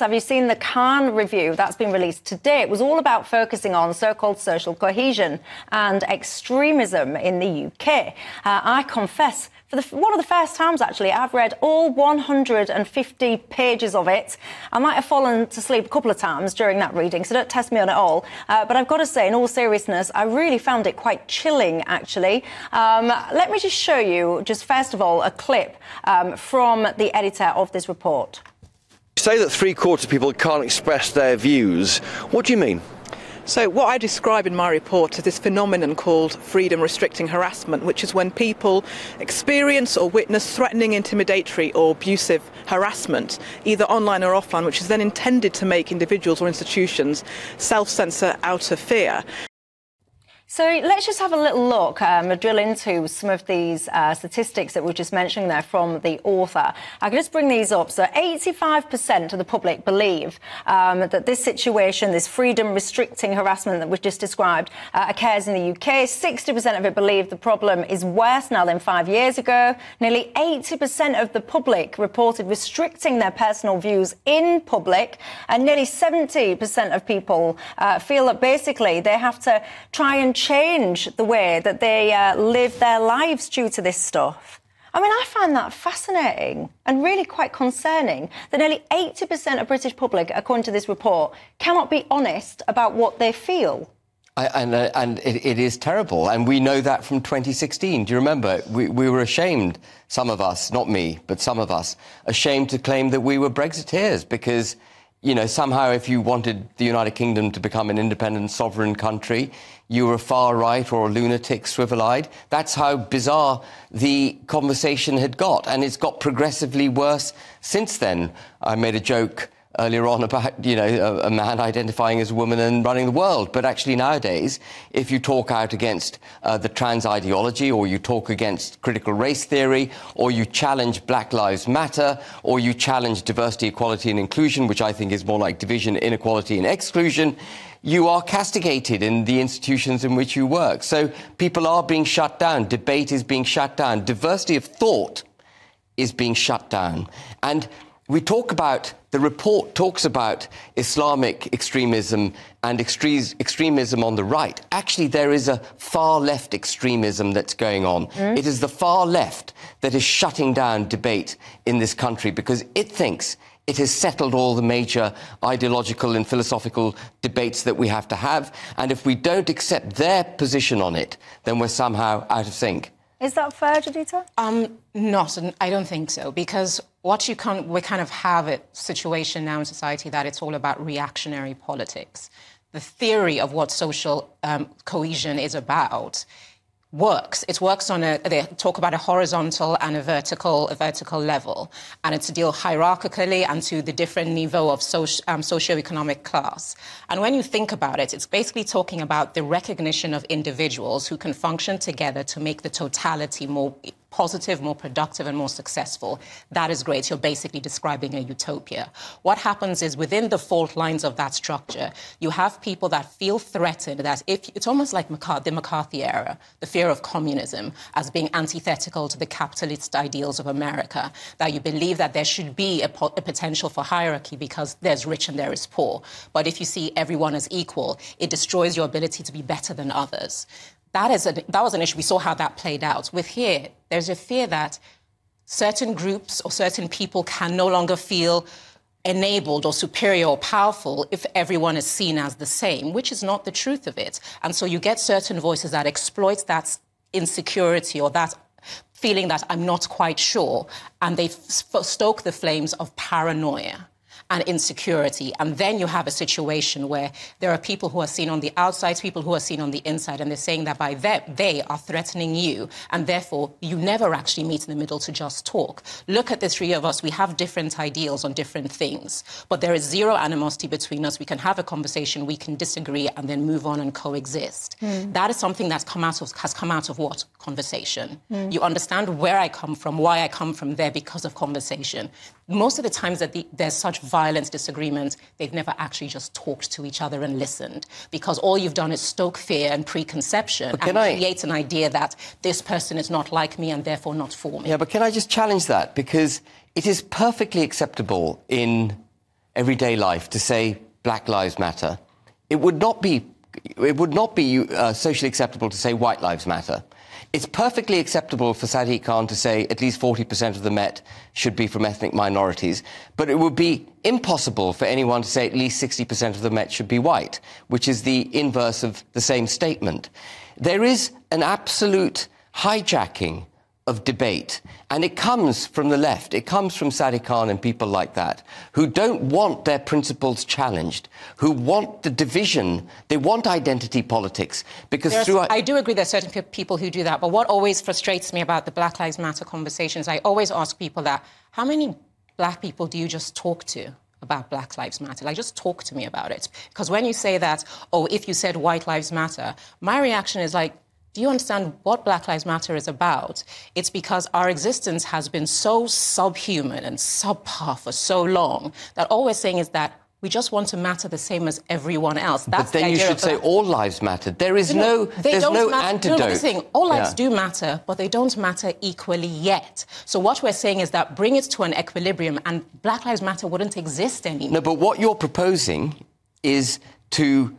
Have you seen the Khan review that's been released today? It was all about focusing on so-called social cohesion and extremism in the UK. I confess, for one of the first times, actually, I've read all 150 pages of it. I might have fallen to sleep a couple of times during that reading, so don't test me on it all. But I've got to say, in all seriousness, I really found it quite chilling, actually. Let me just show you, just first of all, a clip from the editor of this report. You say that three-quarters of people can't express their views. What do you mean? So what I describe in my report is this phenomenon called freedom-restricting harassment, which is when people experience or witness threatening, intimidatory or abusive harassment, either online or offline, which is then intended to make individuals or institutions self-censor out of fear. So let's just have a little look, drill into some of these statistics that we're just mentioning there from the author. I can just bring these up. So 85% of the public believe that this situation, this freedom-restricting harassment that we've just described, occurs in the UK. 60% of it believe the problem is worse now than 5 years ago. Nearly 80% of the public reported restricting their personal views in public. And nearly 70% of people feel that basically they have to try and change the way that they live their lives due to this stuff. I mean, I find that fascinating and really quite concerning that nearly 80% of British public, according to this report, cannot be honest about what they feel. And it is terrible. And we know that from 2016. Do you remember? We were ashamed, some of us, not me, but some of us, ashamed to claim that we were Brexiteers because, you know, somehow if you wanted the United Kingdom to become an independent sovereign country, you were far right or a lunatic, swivel-eyed. That's how bizarre the conversation had got. And it's got progressively worse since then. I made a joke earlier on about, you know, a man identifying as a woman and running the world. But actually nowadays, if you talk out against the trans ideology, or you talk against critical race theory, or you challenge Black Lives Matter, or you challenge diversity, equality and inclusion, which I think is more like division, inequality and exclusion, you are castigated in the institutions in which you work. So people are being shut down. Debate is being shut down. Diversity of thought is being shut down. And we talk about, the report talks about Islamic extremism and extremism on the right. Actually, there is a far left extremism that's going on. It is the far left that is shutting down debate in this country because it thinks it has settled all the major ideological and philosophical debates that we have to have. And if we don't accept their position on it, then we're somehow out of sync. Is that fair, Judita? Not, I don't think so, because we kind of have a situation now in society that it's all about reactionary politics. The theory of what social cohesion is about works. It works on they talk about a horizontal and a vertical level, and it's to deal hierarchically and to the different niveau of socioeconomic class. And when you think about it, it's basically talking about the recognition of individuals who can function together to make the totality more positive, more productive and more successful. That is great. You're basically describing a utopia. What happens is within the fault lines of that structure, you have people that feel threatened, that if it's almost like the McCarthy era, the fear of communism as being antithetical to the capitalist ideals of America, that you believe that there should be a potential for hierarchy because there's rich and there is poor. But if you see everyone as equal, it destroys your ability to be better than others. That was an issue. We saw how that played out. With here, there's a fear that certain groups or certain people can no longer feel enabled or superior or powerful if everyone is seen as the same, which is not the truth of it. And so you get certain voices that exploit that insecurity or that feeling that I'm not quite sure, and they stoke the flames of paranoia and insecurity. And then you have a situation where there are people who are seen on the outside, people who are seen on the inside, and they're saying that by them, they are threatening you, and therefore you never actually meet in the middle to just talk. Look at the three of us. We have different ideals on different things, but there is zero animosity between us. We can have a conversation, we can disagree, and then move on and coexist. That is something that's has come out of what? Conversation. You understand where I come from, why I come from there because of conversation. Most of the times that there's such violence, disagreement, they've never actually just talked to each other and listened, because all you've done is stoke fear and preconception and create an idea that this person is not like me and therefore not for me. Yeah, but can I just challenge that? Because it is perfectly acceptable in everyday life to say Black Lives Matter, it would not be socially acceptable to say White Lives Matter. It's perfectly acceptable for Sadiq Khan to say at least 40% of the Met should be from ethnic minorities, but it would be impossible for anyone to say at least 60% of the Met should be white, which is the inverse of the same statement. There is an absolute hijacking of debate, and it comes from the left. It comes from Sadiq Khan and people like that, who don't want their principles challenged, who want the division. They want identity politics, because I do agree there's certain people who do that, but what always frustrates me about the Black Lives Matter conversations, I always ask people that, how many black people do you just talk to about Black Lives Matter? Like, just talk to me about it. Because when you say that, oh, if you said White Lives Matter, my reaction is like, do you understand what Black Lives Matter is about? It's because our existence has been so subhuman and subpar for so long that all we're saying is that we just want to matter the same as everyone else. That's but then you should say all lives matter. There is no antidote. No, the thing, all lives do matter, but they don't matter equally yet. So what we're saying is that bring it to an equilibrium and Black Lives Matter wouldn't exist anymore. No, but what you're proposing is to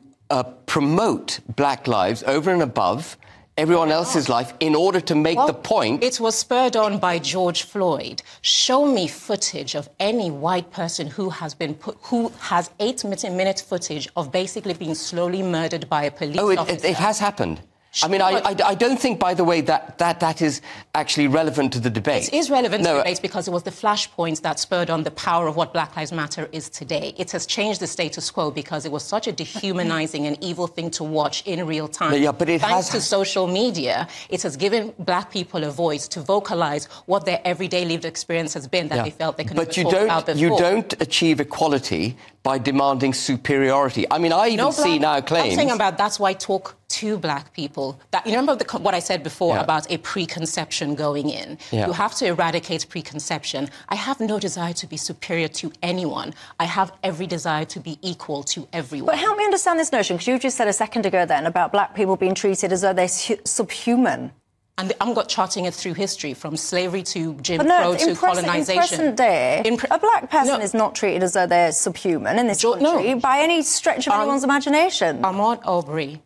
promote Black lives over and above everyone else's life in order to make the point. It was spurred on by George Floyd. Show me footage of any white person who has 8-minute footage of basically being slowly murdered by a police officer. It has happened. I mean, I don't think, by the way, that is actually relevant to the debate. It is relevant to the debate because it was the flashpoints that spurred on the power of what Black Lives Matter is today. It has changed the status quo because it was such a dehumanizing and evil thing to watch in real time. Yeah, but thanks to social media, it has given black people a voice to vocalize what their everyday lived experience has been that they felt they could never talk about before. But you don't achieve equality by demanding superiority. I mean, I even see now claims... I'm saying about that's why talk to black people. That, you remember what I said before about a preconception going in? You have to eradicate preconception. I have no desire to be superior to anyone. I have every desire to be equal to everyone. But help me understand this notion, because you just said a second ago then about black people being treated as though they're subhuman. And I'm charting it through history, from slavery to Jim Crow to colonisation. In present day, a black person is not treated as though they're subhuman in this country by any stretch of anyone's imagination. Ahmaud Arbery,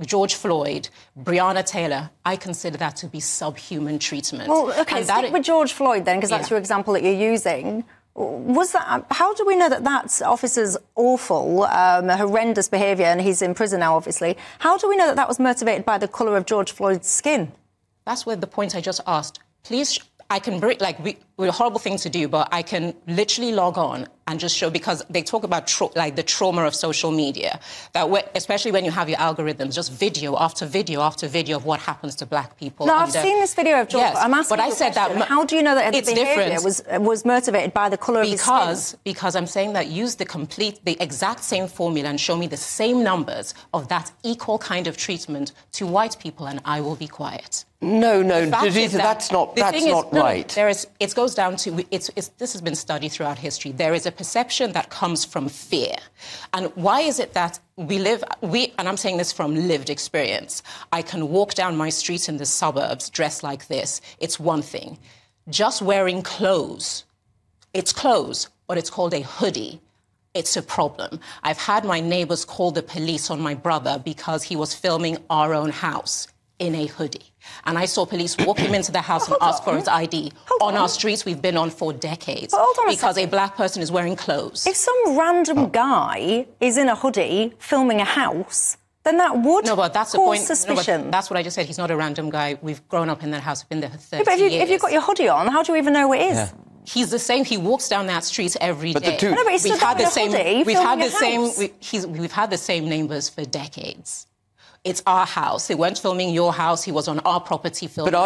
George Floyd, Breonna Taylor, I consider that to be subhuman treatment. Well, OK, stick with George Floyd then, because that's your example that you're using. Was that? How do we know that that officer's awful, horrendous behaviour, and he's in prison now, obviously? How do we know that that was motivated by the colour of George Floyd's skin? That's where the point I just asked. Please, I can bring, a horrible thing to do, but I can literally log on and just show, because they talk about the trauma of social media, that especially when you have your algorithms, just video after video after video of what happens to black people. No, I've seen this video of George. Yes, I'm asking but I said that. How do you know that the behaviour was motivated by the colour of his skin? Because I'm saying that use the exact same formula and show me the same numbers of that equal kind of treatment to white people, and I will be quiet. No, that's not right. It goes down to, this has been studied throughout history. There is a perception that comes from fear. And why is it that and I'm saying this from lived experience, I can walk down my street in the suburbs dressed like this. It's one thing. Just wearing clothes, it's clothes, but it's called a hoodie. It's a problem. I've had my neighbours call the police on my brother because he was filming our own house in a hoodie. And I saw police walk him into the house and ask for his ID. On our streets we've been on for decades because a black person is wearing clothes. If some random guy is in a hoodie filming a house, then that would cause suspicion. No, but that's what I just said. He's not a random guy. We've grown up in that house. We've been there for 30 years. If you've got your hoodie on, how do you even know who it is? Yeah. He's the same. He walks down that street every day. We've had the same neighbours for decades. It's our house. He went filming your house. He was on our property filming. But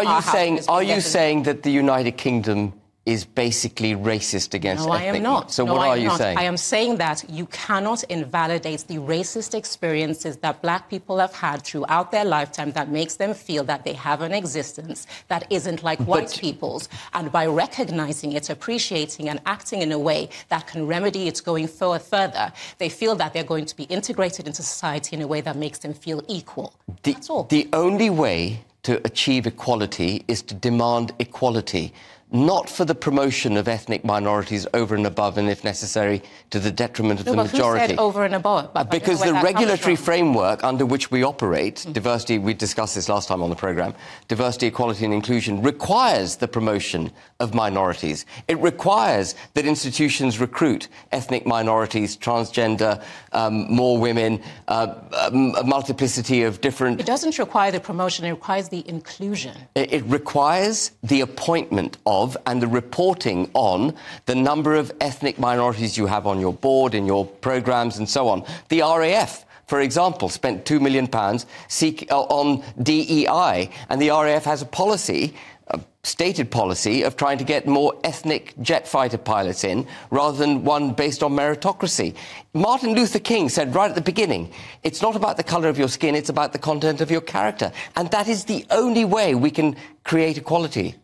are you saying that the United Kingdom is basically racist against ethnic? No, I am not. So what are you saying? I am saying that you cannot invalidate the racist experiences that black people have had throughout their lifetime that makes them feel that they have an existence that isn't like white people's. And by recognizing it, appreciating and acting in a way that can remedy it going further, they feel that they're going to be integrated into society in a way that makes them feel equal. That's all. The only way to achieve equality is to demand equality, not for the promotion of ethnic minorities over and above, and if necessary, to the detriment of the majority. Who said over and above? Because the regulatory framework under which we operate, diversity, we discussed this last time on the programme, diversity, equality and inclusion requires the promotion of minorities. It requires that institutions recruit ethnic minorities, transgender, more women, a multiplicity of different... It doesn't require the promotion, it requires the inclusion. It requires the appointment of and the reporting on the number of ethnic minorities you have on your board, in your programmes and so on. The RAF, for example, spent £2 million on DEI, and the RAF has a policy, a stated policy, of trying to get more ethnic jet fighter pilots in rather than one based on meritocracy. Martin Luther King said right at the beginning, it's not about the colour of your skin, it's about the content of your character. And that is the only way we can create equality.